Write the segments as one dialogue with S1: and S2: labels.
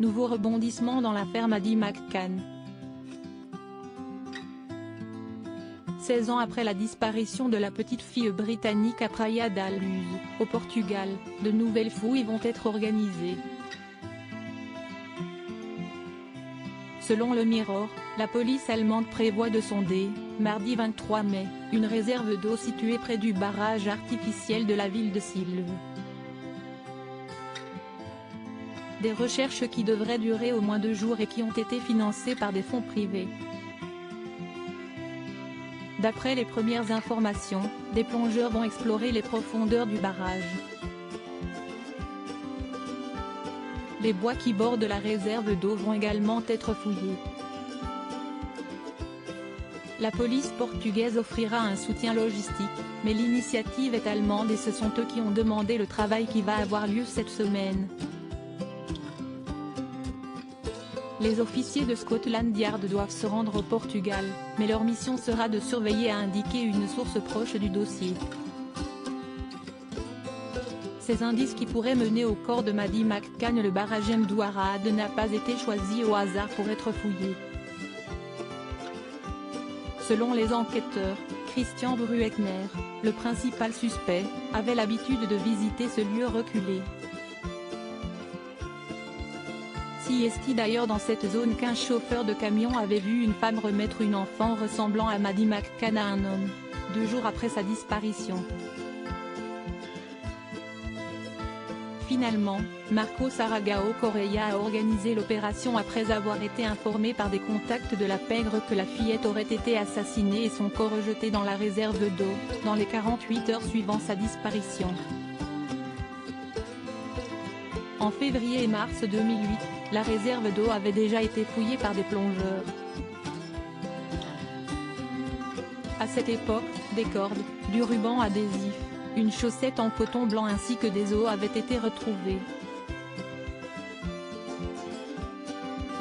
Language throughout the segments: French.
S1: Nouveau rebondissement dans l'affaire Maddie McCann. 16 ans après la disparition de la petite fille britannique à Praia da Luz, au Portugal, de nouvelles fouilles vont être organisées. Selon le Mirror, la police allemande prévoit de sonder, mardi 23 mai, une réserve d'eau située près du barrage artificiel de la ville de Silves. Des recherches qui devraient durer au moins 2 jours et qui ont été financées par des fonds privés. D'après les premières informations, des plongeurs vont explorer les profondeurs du barrage. Les bois qui bordent la réserve d'eau vont également être fouillés. La police portugaise offrira un soutien logistique, mais l'initiative est allemande et ce sont eux qui ont demandé le travail qui va avoir lieu cette semaine. Les officiers de Scotland Yard doivent se rendre au Portugal, mais leur mission sera de surveiller, a indiqué une source proche du dossier. Ces indices qui pourraient mener au corps de Maddie McCann. Le barrage Mdouarad n'a pas été choisi au hasard pour être fouillé. Selon les enquêteurs, Christian Brueckner, le principal suspect, avait l'habitude de visiter ce lieu reculé. Si est d'ailleurs dans cette zone qu'un chauffeur de camion avait vu une femme remettre une enfant ressemblant à Maddie McCann à un homme, 2 jours après sa disparition. Finalement, Marcos Aragao Correia a organisé l'opération après avoir été informé par des contacts de la pègre que la fillette aurait été assassinée et son corps rejeté dans la réserve d'eau, dans les 48 heures suivant sa disparition. En février et mars 2008, la réserve d'eau avait déjà été fouillée par des plongeurs. À cette époque, des cordes, du ruban adhésif, une chaussette en coton blanc ainsi que des os avaient été retrouvés.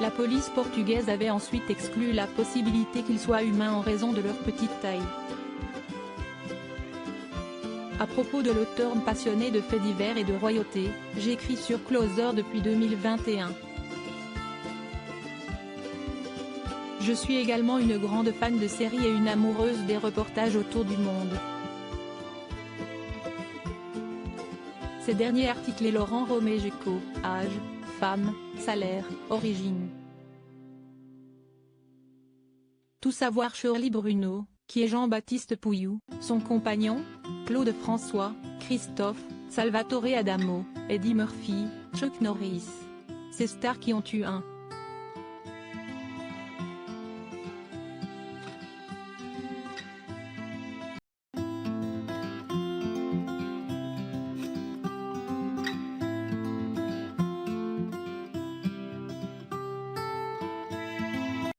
S1: La police portugaise avait ensuite exclu la possibilité qu'ils soient humains en raison de leur petite taille. À propos de l'auteur passionné de faits divers et de royauté, j'écris sur Closer depuis 2021. Je suis également une grande fan de séries et une amoureuse des reportages autour du monde. Ces derniers articles et Laurent Romégeco, âge, femme, salaire, origine. Tout savoir Shirley Bruno, qui est Jean-Baptiste Pouillou, son compagnon, Claude François, Christophe, Salvatore Adamo, Eddie Murphy, Chuck Norris. Ces stars qui ont eu un